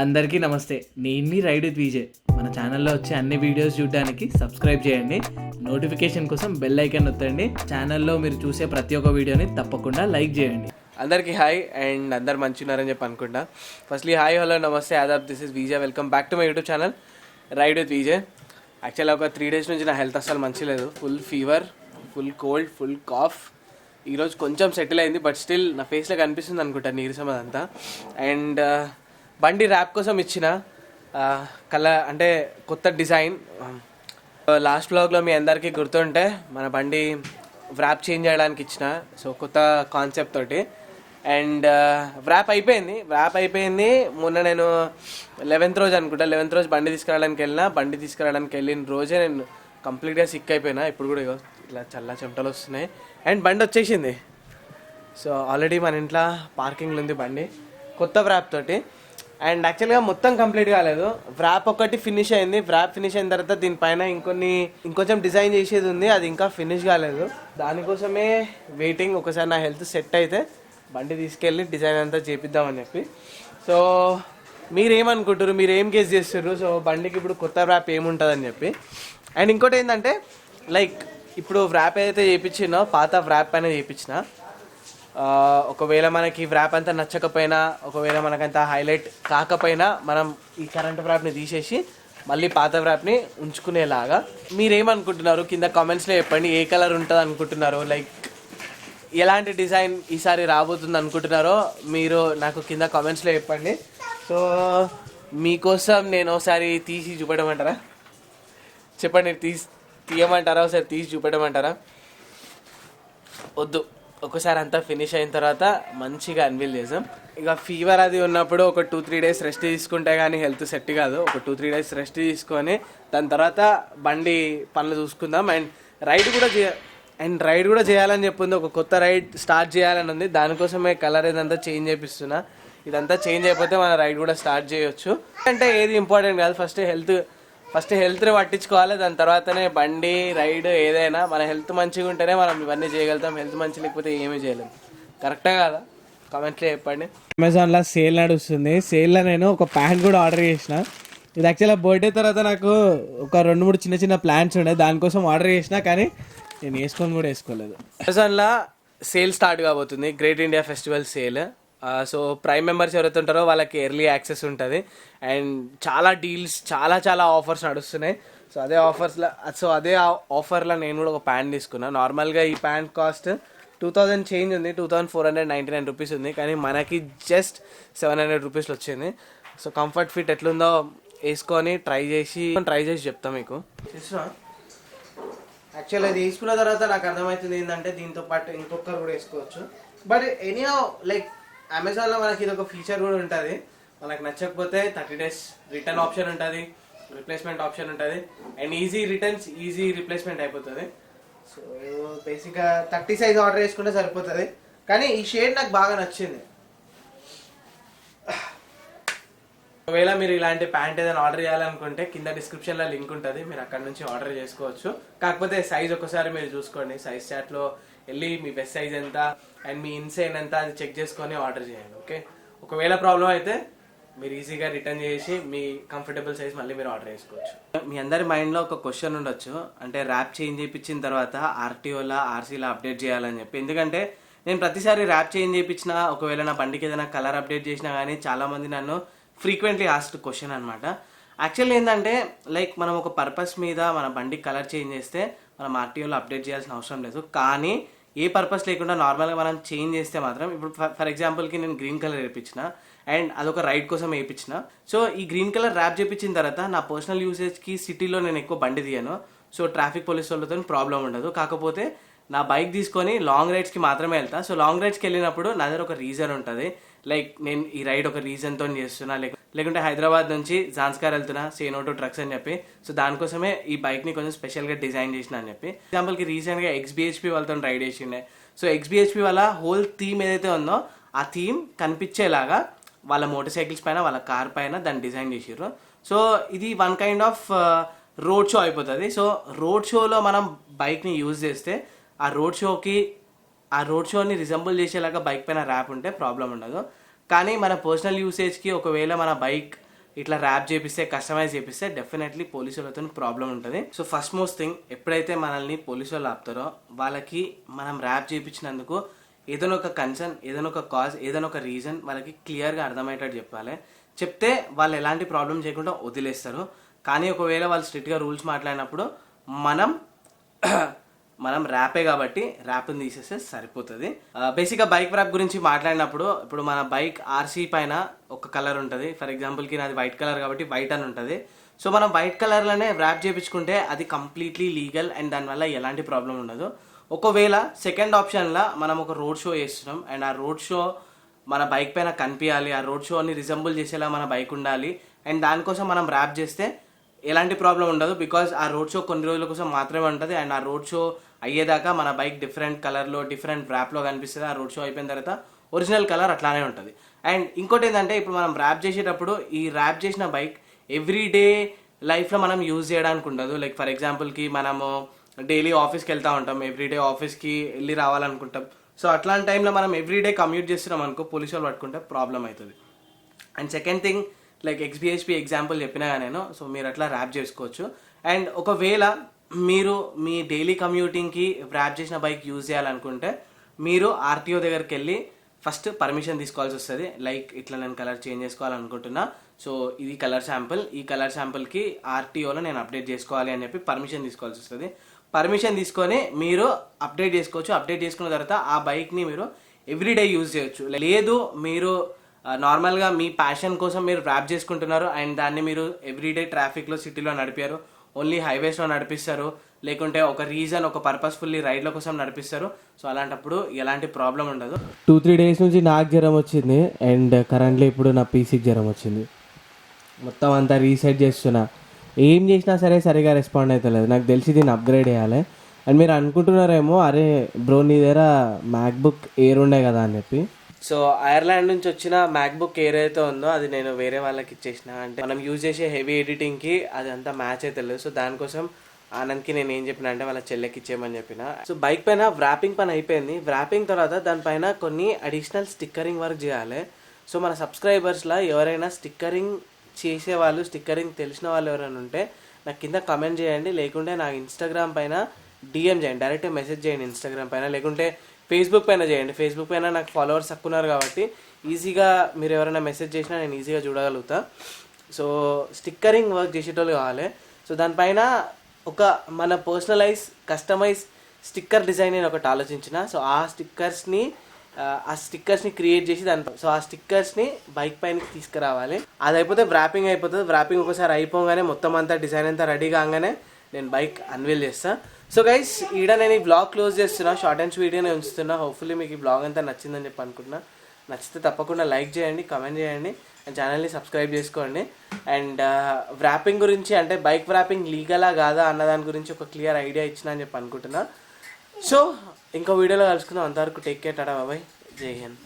అందరికీ నమస్తే. నేను మీ రైడ్ విత్ విజయ్. మన ఛానల్లో వచ్చే అన్ని వీడియోస్ చూడడానికి సబ్స్క్రైబ్ చేయండి. నోటిఫికేషన్ కోసం బెల్ ఐకాన్ నొత్తండి. ఛానల్లో మీరు చూసే ప్రతి ఒక్క వీడియోని తప్పకుండా లైక్ చేయండి. అందరికీ హాయ్ అండ్ అందరు మంచిగున్నారని చెప్పి అనుకుంటా. Firstly hi, hello, namaste, adaab. This is Vijay. Welcome back to my YouTube channel ride with Vijay. యాక్చువల్గా ఒక 3 days నుంచి నా హెల్త్ అసలు మంచి లేదు. Full fever, full cold, full cough. ఈరోజు కొంచెం సెటిల్ అయింది, బట్ స్టిల్ నా ఫేస్లో కనిపిస్తుంది అనుకుంటా నీరసం అదంతా. అండ్ బండి ర్యాప్ కోసం ఇచ్చిన కలర్ అంటే కొత్త డిజైన్. లాస్ట్ వ్లాగ్లో మీ అందరికీ గుర్తుంటే మన బండి ర్యాప్ చేంజ్ చేయడానికి ఇచ్చిన, సో కొత్త కాన్సెప్ట్ తోటి. అండ్ ర్యాప్ అయిపోయింది. మొన్న నేను 11th రోజు అనుకుంటా, 11th రోజు బండి తీసుకురావడానికి వెళ్ళిన రోజే నేను కంప్లీట్గా సిక్ అయిపోయినా. ఇప్పుడు కూడా ఇలా చల్ల చెమటలు వస్తున్నాయి. అండ్ బండి వచ్చేసింది. సో ఆల్రెడీ మన ఇంట్లో పార్కింగ్లో ఉంది బండి కొత్త ర్యాప్ తోటి. అండ్ యాక్చువల్గా మొత్తం కంప్లీట్ కాలేదు. ర్యాప్ ఒకటి ఫినిష్ అయింది. ర్యాప్ ఫినిష్ అయిన తర్వాత దీనిపైన ఇంకొంచెం డిజైన్ చేసేది ఉంది, అది ఇంకా ఫినిష్ కాలేదు. దానికోసమే వెయిటింగ్. ఒకసారి నా హెల్త్ సెట్ అయితే బండి తీసుకెళ్ళి డిజైన్ అంతా చేపిద్దామని చెప్పి. సో మీరేమనుకుంటారు, మీరు ఏం గెస్ చేస్తారు? సో బండికి ఇప్పుడు కొత్త ర్యాప్ ఏముంటుందని చెప్పి. అండ్ ఇంకోటి ఏంటంటే, లైక్ ఇప్పుడు ర్యాప్ ఏదైతే చేయించినో పాత ర్యాప్ పైన చేయించిన, ఒకవేళ మనకి ర్యాప్ అంతా నచ్చకపోయినా, ఒకవేళ మనకంతా హైలైట్ కాకపోయినా, మనం ఈ కరెంట్ ర్యాప్ని తీసేసి మళ్ళీ పాత ర్యాప్ని ఉంచుకునేలాగా మీరేమనుకుంటున్నారు కింద కామెంట్స్లో చెప్పండి. ఏ కలర్ ఉంటుంది అనుకుంటున్నారో, లైక్ ఎలాంటి డిజైన్ ఈసారి రాబోతుంది అనుకుంటున్నారో మీరు నాకు కింద కామెంట్స్లో చెప్పండి. సో మీకోసం నేను ఒకసారి తీసి చూపెట్టమంటారా? చెప్పండి, తీయమంటారా? ఒకసారి తీసి చూపెట్టమంటారా? వద్దు, ఒకసారి అంతా ఫినిష్ అయిన తర్వాత మంచిగా అన్వీల్ చేసాం. ఇక ఫీవర్ అది ఉన్నప్పుడు ఒక 2-3 days రెస్ట్ తీసుకుంటే కానీ హెల్త్ సెట్ కాదు. ఒక 2-3 days రెస్ట్ తీసుకొని దాని తర్వాత బండి పనులు చూసుకుందాం. అండ్ రైడ్ కూడా చేయాలని చెప్పింది. ఒక కొత్త రైడ్ స్టార్ట్ చేయాలని ఉంది. దానికోసమే కలర్ ఇదంతా చేంజ్ చేపిస్తున్నా. ఇదంతా చేంజ్ అయిపోతే మన రైడ్ కూడా స్టార్ట్ చేయొచ్చు. అంటే ఏది ఇంపార్టెంట్ కాదు, ఫస్ట్ హెల్త్ని పట్టించుకోవాలి. దాని తర్వాతనే బండి రైడ్ ఏదైనా. మన హెల్త్ మంచిగా ఉంటేనే మనం ఇవన్నీ చేయగలుగుతాం. హెల్త్ మంచి లేకపోతే ఏమీ చేయలేము. కరెక్టే కదా? కామెంట్లో చెప్పండి. అమెజాన్లో సేల్ నడుస్తుంది. సేల్లో నేను ఒక ప్యాంట్ కూడా ఆర్డర్ చేసిన. ఇది యాక్చువల్గా బర్త్డే తర్వాత నాకు ఒక 2-3 చిన్న ప్లాన్స్ ఉండే, దానికోసం ఆర్డర్ చేసిన, కానీ నేను వేసుకోలేదు. అమెజాన్లో సేల్ స్టార్ట్ కాబోతుంది, great India festival sale. So prime members ఎవరైతే ఉంటారో వాళ్ళకి ఎర్లీ యాక్సెస్ ఉంటుంది. అండ్ చాలా డీల్స్, చాలా ఆఫర్స్ నడుస్తున్నాయి. సో అదే ఆఫర్లో నేను కూడా ఒక ప్యాంట్ తీసుకున్నాను. నార్మల్గా ఈ ప్యాంట్ కాస్ట్ 2000 చేంజ్ ఉంది, 2499 రూపీస్ ఉంది. కానీ మనకి జస్ట్ 700 రూపీస్లో వచ్చింది. సో కంఫర్ట్ ఫిట్ ఎట్లుందో వేసుకొని ట్రై చేసి చెప్తాం మీకు. యాక్చువల్లీ అది వేసుకున్న తర్వాత నాకు అర్థమవుతుంది ఏంటంటే, దీంతో పాటు ఇంకొకరు కూడా వేసుకోవచ్చు. బట్ ఎనీహౌ, లైక్ అమెజాన్లో మనకి ఇది ఒక ఫీచర్ కూడా ఉంటుంది. మనకు నచ్చకపోతే 30 days రిటర్న్ ఆప్షన్ ఉంటుంది, రిప్లేస్మెంట్ ఆప్షన్ ఉంటుంది. And easy returns, easy replacement అయిపోతుంది. సో బేసిక్గా 30 size ఆర్డర్ చేసుకుంటే సరిపోతుంది. కానీ ఈ షేడ్ నాకు బాగా నచ్చింది. ఒకవేళ మీరు ఇలాంటి ప్యాంట్ ఏదైనా ఆర్డర్ చేయాలనుకుంటే కింద డిస్క్రిప్షన్లో లింక్ ఉంటుంది, మీరు అక్కడ నుంచి ఆర్డర్ చేసుకోవచ్చు. కాకపోతే సైజ్ ఒకసారి మీరు చూసుకోండి, సైజ్ చాట్లో వెళ్ళి మీ బెస్ట్ సైజ్ ఎంత అండ్ మీ ఇన్సైన్ ఎంత అది చెక్ చేసుకొని ఆర్డర్ చేయండి. ఓకే, ఒకవేళ ప్రాబ్లం అయితే మీరు ఈజీగా రిటర్న్ చేసి మీ కంఫర్టబుల్ సైజ్ మళ్ళీ మీరు ఆర్డర్ చేసుకోవచ్చు. మీ అందరి మైండ్లో ఒక క్వశ్చన్ ఉండొచ్చు, అంటే ర్యాప్ చేంజ్ చేయించిన తర్వాత ఆర్టీఓలా ఆర్సీలా అప్డేట్ చేయాలని చెప్పి. ఎందుకంటే నేను ప్రతిసారి ర్యాప్ చేంజ్ చేయించిన, ఒకవేళ నా బండికి ఏదైనా కలర్ అప్డేట్ చేసినా కానీ చాలామంది నన్ను ఫ్రీక్వెంట్లీ ఆస్క్డ్ క్వశ్చన్ అనమాట. యాక్చువల్లీ ఏంటంటే, లైక్ మనం ఒక పర్పస్ మీద మన బండికి కలర్ చేంజ్ చేస్తే మనం ఆర్టీఓలో అప్డేట్ చేయాల్సిన అవసరం లేదు. కానీ ఏ పర్పస్ లేకుండా నార్మల్గా మనం చేంజ్ చేస్తే మాత్రం, ఇప్పుడు ఫర్ ఎగ్జాంపుల్కి నేను గ్రీన్ కలర్ వేయించిన అండ్ అదొక రైడ్ కోసం వేయించిన. సో ఈ గ్రీన్ కలర్ ర్యాప్ చేయించిన తర్వాత నా పర్సనల్ యూసేజ్కి సిటీలో నేను ఎక్కువ బండి తీయను. సో ట్రాఫిక్ పోలీస్ వాళ్ళతో ప్రాబ్లం ఉండదు. కాకపోతే నా బైక్ తీసుకొని లాంగ్ రైడ్స్కి మాత్రమే వెళ్తా. సో లాంగ్ రైడ్స్కి వెళ్ళినప్పుడు నా దగ్గర ఒక రీజన్ ఉంటుంది, లైక్ నేను ఈ రైడ్ ఒక రీజన్తో చేస్తున్నా, లేకుంటే హైదరాబాద్ నుంచి జాన్స్కార్ వెళ్తున్నా, సే నో టు ట్రక్స్ అని చెప్పి. సో దానికోసమే ఈ బైక్ని కొంచెం స్పెషల్గా డిజైన్ చేసిన అని చెప్పి. ఎగ్జాంపుల్కి రీసెంట్గా XBHP వాళ్ళతో రైడ్ చేసిండే. సో XBHP వాళ్ళ హోల్ థీమ్ ఏదైతే ఉందో ఆ థీమ్ కనిపించేలాగా వాళ్ళ మోటార్ సైకిల్స్ పైన, వాళ్ళ కార్ పైన దాన్ని డిజైన్ చేసారు. సో ఇది one kind of road show అయిపోతుంది. సో రోడ్ షోలో మనం బైక్ని యూజ్ చేస్తే ఆ రోడ్ షోని రిజంబుల్ చేసేలాగా బైక్ పైన ర్యాప్ ఉంటే ప్రాబ్లం ఉండదు. కానీ మన పర్సనల్ యూసేజ్కి ఒకవేళ మన బైక్ ఇట్లా ర్యాప్ చేపిస్తే కస్టమైజ్ చేపిస్తే డెఫినెట్లీ పోలీసు వాళ్ళతో ప్రాబ్లం ఉంటుంది. సో ఫస్ట్ మోస్ట్ థింగ్, ఎప్పుడైతే మనల్ని పోలీసు వాళ్ళు ఆపుతారో వాళ్ళకి మనం ర్యాప్ చేయించినందుకు ఏదైనా ఒక కన్సర్న్, ఏదైనా ఒక కాజ్, ఏదైనా ఒక రీజన్ వాళ్ళకి క్లియర్గా అర్థమయ్యేటట్టు చెప్పాలి. చెప్తే వాళ్ళు ఎలాంటి ప్రాబ్లం చేయకుండా వదిలేస్తారు. కానీ ఒకవేళ వాళ్ళు స్ట్రిక్ట్గా రూల్స్ మాట్లాడినప్పుడు మనం ర్యాపే కాబట్టి ర్యాప్ని తీసేస్తే సరిపోతుంది. బేసిక్గా బైక్ ర్యాప్ గురించి మాట్లాడినప్పుడు ఇప్పుడు మన బైక్ ఆర్సీ పైన ఒక కలర్ ఉంటుంది. ఫర్ ఎగ్జాంపుల్కి నాది వైట్ కలర్ కాబట్టి వైట్ అని ఉంటుంది. సో మనం వైట్ కలర్లోనే ర్యాప్ చేయించుకుంటే అది కంప్లీట్లీ లీగల్ అండ్ దానివల్ల ఎలాంటి ప్రాబ్లం ఉండదు. ఒకవేళ సెకండ్ ఆప్షన్లో మనం ఒక రోడ్ షో చేస్తున్నాం అండ్ ఆ రోడ్ షో మన బైక్ పైన కనిపించాలి, ఆ రోడ్ షోని రిజంబుల్ చేసేలా మన బైక్ ఉండాలి అండ్ దానికోసం మనం ర్యాప్ చేస్తే ఎలాంటి ప్రాబ్లం ఉండదు. బికాజ్ ఆ రోడ్ షో కొన్ని రోజుల కోసం మాత్రమే ఉంటుంది అండ్ ఆ రోడ్ షో అయ్యేదాకా మన బైక్ డిఫరెంట్ కలర్లో డిఫరెంట్ ర్యాప్లో కనిపిస్తుంది. ఆ రోడ్ షో అయిపోయిన తర్వాత ఒరిజినల్ కలర్ అట్లానే ఉంటుంది. అండ్ ఇంకోటి ఏంటంటే, ఇప్పుడు మనం ర్యాప్ చేసేటప్పుడు ఈ ర్యాప్ చేసిన బైక్ ఎవ్రీడే లైఫ్లో మనం యూజ్ చేయడానికి ఉండదు. లైక్ ఫర్ ఎగ్జాంపుల్కి మనము డైలీ ఆఫీస్కి వెళ్తూ ఉంటాం, ఎవ్రీడే ఆఫీస్కి వెళ్ళి రావాలనుకుంటాం. సో అట్లాంటి టైంలో మనం ఎవ్రీడే కమ్యూట్ చేస్తున్నాం అనుకో, పోలీసు వాళ్ళు పట్టుకుంటే ప్రాబ్లం అవుతుంది. And second thing, like XBHP example చెప్పినా నేను, సో మీరు అట్లా ర్యాప్ చేసుకోవచ్చు. అండ్ ఒకవేళ మీరు మీ డైలీ కమ్యూటింగ్కి ర్యాప్ చేసిన బైక్ యూజ్ చేయాలనుకుంటే మీరు RTO దగ్గరికి వెళ్ళి ఫస్ట్ పర్మిషన్ తీసుకోవాల్సి వస్తుంది. లైక్ ఇట్లా నేను కలర్ చేంజ్ చేసుకోవాలనుకుంటున్నా, సో ఇది కలర్ శాంపుల్, ఈ కలర్ శాంపుల్కి RTOలో నేను అప్డేట్ చేసుకోవాలి అని చెప్పి పర్మిషన్ తీసుకోవాల్సి వస్తుంది. పర్మిషన్ తీసుకొని మీరు అప్డేట్ చేసుకోవచ్చు. అప్డేట్ చేసుకున్న తర్వాత ఆ బైక్ని మీరు ఎవ్రీడే యూజ్ చేయొచ్చు. లేదు మీరు నార్మల్గా మీ ప్యాషన్ కోసం మీరు ర్యాప్ చేసుకుంటున్నారు అండ్ దాన్ని మీరు ఎవ్రీడే ట్రాఫిక్లో సిటీలో నడిపారు, ఓన్లీ హైవేస్లో నడిపిస్తారు, లేకుంటే ఒక రీజన్ ఒక పర్పస్ఫుల్లీ రైడ్ల కోసం నడిపిస్తారు. సో అలాంటప్పుడు ఎలాంటి ప్రాబ్లం ఉండదు. 2-3 డేస్ నుంచి నాకు జ్వరం వచ్చింది అండ్ కరెంట్లీ ఇప్పుడు నా పీసీకి జ్వరం వచ్చింది. మొత్తం అంతా రీసెట్ చేస్తున్నా, ఏం చేసినా సరే సరిగా రెస్పాండ్ అవుతలేదు. నాకు తెలిసి దీన్ని అప్గ్రేడ్ చేయాలి. అండ్ మీరు అనుకుంటున్నారేమో, అరే బ్రో నీ దగ్గర మ్యాక్బుక్ ఎయిర్ ఉండే కదా అని చెప్పి. సో ఐర్లాండ్ నుంచి వచ్చిన మ్యాక్బుక్ ఎయిర్ అయితే ఉందో అది నేను వేరే వాళ్ళకి ఇచ్చేసిన. అంటే మనం యూజ్ చేసే హెవీ ఎడిటింగ్కి అది అంతా మ్యాచ్ అయితే లేదు. సో దానికోసం ఆనంద్కి నేను ఏం చెప్పిన అంటే వాళ్ళ చెల్లెకి ఇచ్చేయమని చెప్పిన. సో బైక్ పైన వ్రాపింగ్ పని అయిపోయింది. వ్రాపింగ్ తర్వాత దానిపైన కొన్ని అడిషనల్ స్టిక్కరింగ్ వర్క్ చేయాలి. సో మన సబ్స్క్రైబర్స్లో ఎవరైనా స్టిక్కరింగ్ చేసేవాళ్ళు, స్టిక్కరింగ్ తెలిసిన వాళ్ళు ఎవరైనా ఉంటే నాకు కింద కమెంట్ చేయండి, లేకుంటే నాకు ఇన్స్టాగ్రామ్ పైన DM చేయండి, డైరెక్ట్గా మెసేజ్ చేయండి ఇన్స్టాగ్రామ్ పైన, లేకుంటే ఫేస్బుక్ పైన చేయండి. ఫేస్బుక్ పైన నాకు ఫాలోవర్స్ తక్కువ ఉన్నారు కాబట్టి ఈజీగా మీరు ఎవరైనా మెసేజ్ చేసినా నేను ఈజీగా చూడగలుగుతా. సో స్టిక్కరింగ్ వర్క్ చేసేటోళ్ళు కావాలి. సో దానిపైన ఒక మన పర్సనలైజ్ కస్టమైజ్ స్టిక్కర్ డిజైన్ నేను ఒకటి ఆలోచించిన. సో ఆ స్టిక్కర్స్ని క్రియేట్ చేసి సో ఆ స్టిక్కర్స్ని బైక్ పైనకి తీసుకురావాలి. అది అయిపోతే వ్రాపింగ్ అయిపోతుంది. వ్రాపింగ్ ఒకసారి అయిపోగానే మొత్తం అంతా డిజైన్ అంతా రెడీ కాగానే నేను బైక్ అన్వీల్ చేస్తాను. సో గైస్, ఈడ నేను ఈ బ్లాగ్ క్లోజ్ చేస్తున్నా, షార్ట్ అండ్ స్వీట్గానే ఉంచుతున్నా. హోప్ఫుల్లీ మీకు ఈ బ్లాగ్ అంతా నచ్చిందని చెప్పి అనుకుంటున్నా. నచ్చితే తప్పకుండా లైక్ చేయండి, కమెంట్ చేయండి అండ్ ఛానల్ని సబ్స్క్రైబ్ చేసుకోండి. అండ్ వ్రాపింగ్ గురించి, అంటే బైక్ వ్రాపింగ్ లీగలా కాదా అన్న దాని గురించి ఒక క్లియర్ ఐడియా ఇచ్చిన అని చెప్పి అనుకుంటున్నా. సో ఇంకో వీడియోలో కలుసుకుందాం. అంతవరకు టేక్ కేర్, టాటా బాయ్, జై హింద్.